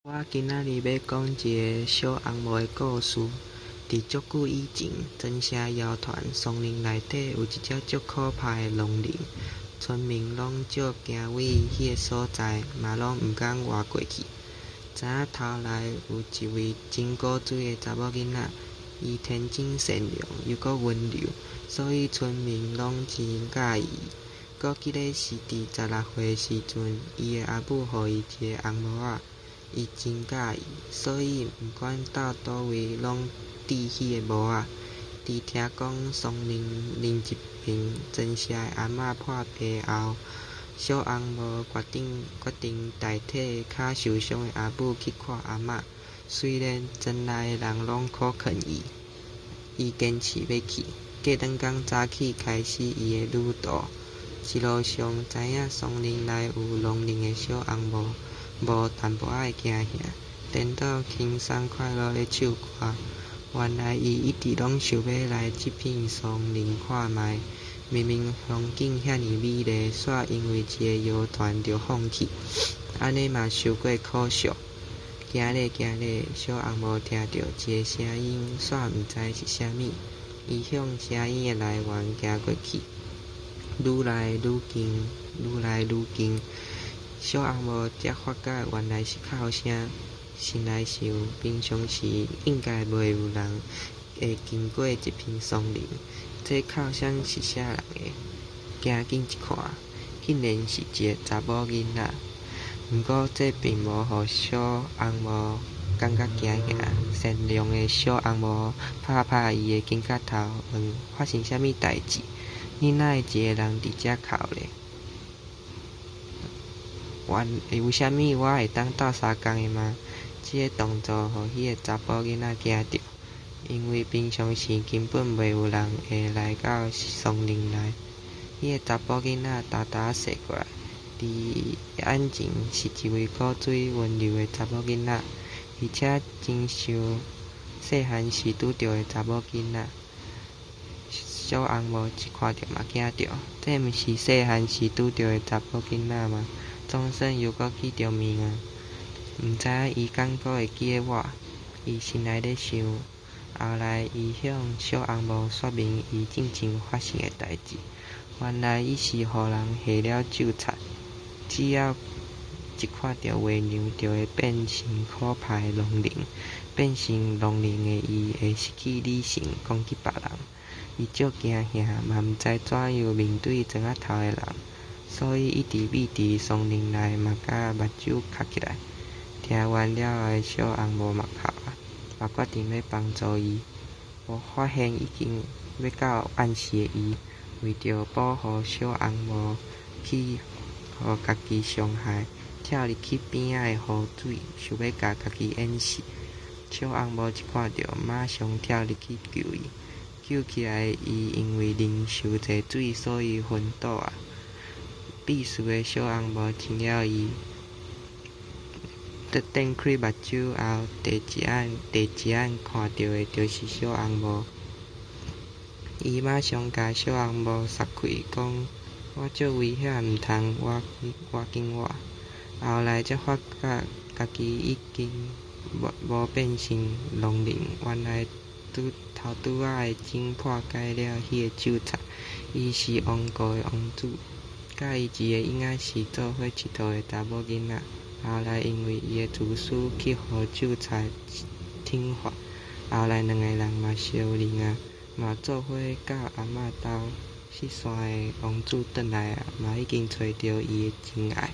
我今仔日要讲一个小红帽的故事。伫足久以前，真城谣传松林内底有一只足可怕的龙灵，村民拢少行往迄个所在，嘛拢毋敢活过去。知影头来有一位真古锥的查某囡仔，伊天真善良又阁温柔，所以村民拢真喜伊。阁记得是伫16岁时阵，伊的阿母予伊一个红帽仔。伊真喜意，所以毋管到倒位，拢戴迄个帽仔。伫听讲松林另一边真社的阿嬷破病后，小红帽决定代替较受伤的阿母去看阿嬷。虽然村内的人拢苦劝伊，伊坚持要去。过两天早起开始伊的旅途，一路上知影松林内有龙灵的小红帽。无淡薄仔惊吓，颠倒轻松快乐咧唱歌。原来伊一直拢想要来这片松林看卖，明明风景遐尼美丽，煞因为一个谣传就放弃，安尼嘛受过苦束。行咧行咧，小红帽听到一个声音，煞毋知是啥物。伊向声音的来源行过去，愈来愈近，愈来愈近。小红帽才发觉原来是哭声，心内想，平常时应该袂有人会经过这片松林，这哭声是啥人的？行近一看，竟然是一个查某囡仔。毋过这并无互小红帽感觉惊吓，善良的小红帽拍拍伊的肩胛头，问发生啥物代志？你哪会一个人伫遮哭咧？为虾米我会当斗相共的吗？这个动作互迄个查甫囡仔惊着，因为平常时根本袂有人会来到松林内。迄个查甫囡仔大大坐过来，伫眼前是一位古锥温柔的查某囡仔，而且真像细汉时拄着的查某囡仔。小红帽一看到嘛惊着，这毋是细汉时拄着的查某囡仔吗？总算又阁见着面啊！毋知影伊敢阁会记得我？伊心内咧想。后来伊向小红帽说明伊进前发生的代志。原来伊是互人下了咒册，只要一看到月娘，就会变成可怕的龙灵。变成龙灵的伊会失去理性，攻击别人。伊足惊吓，嘛毋知怎样面对庄仔头的人。所以一直秘伫松林内，嘛甲目睭合起来。听完了后，小红帽嘛哭啊，嘛决定要帮助伊。我发现已经要到暗时的伊，为着保护小红帽，去互家己伤害，跳入去边仔的湖水，想要甲家己淹死。小红帽一看到，马上跳入去救伊。救起来，伊因为啉伤侪水，所以昏倒啊。必须的小红帽听了伊，瞪开目睭后，第一眼看到的就是小红帽。伊马上甲小红帽撒开，讲：我足危险，毋通我紧我。后来才发觉家己已经无变成龙灵，原来头拄仔的精破解了迄个咒册，伊是王国的王子。甲伊一个婴仔是做伙佚佗的查某囡仔，后来因为伊的自私去互咒册听话，后来两个人嘛相认啊，嘛做伙到阿嬷兜失散的王子转来啊，嘛已经找到伊的真爱。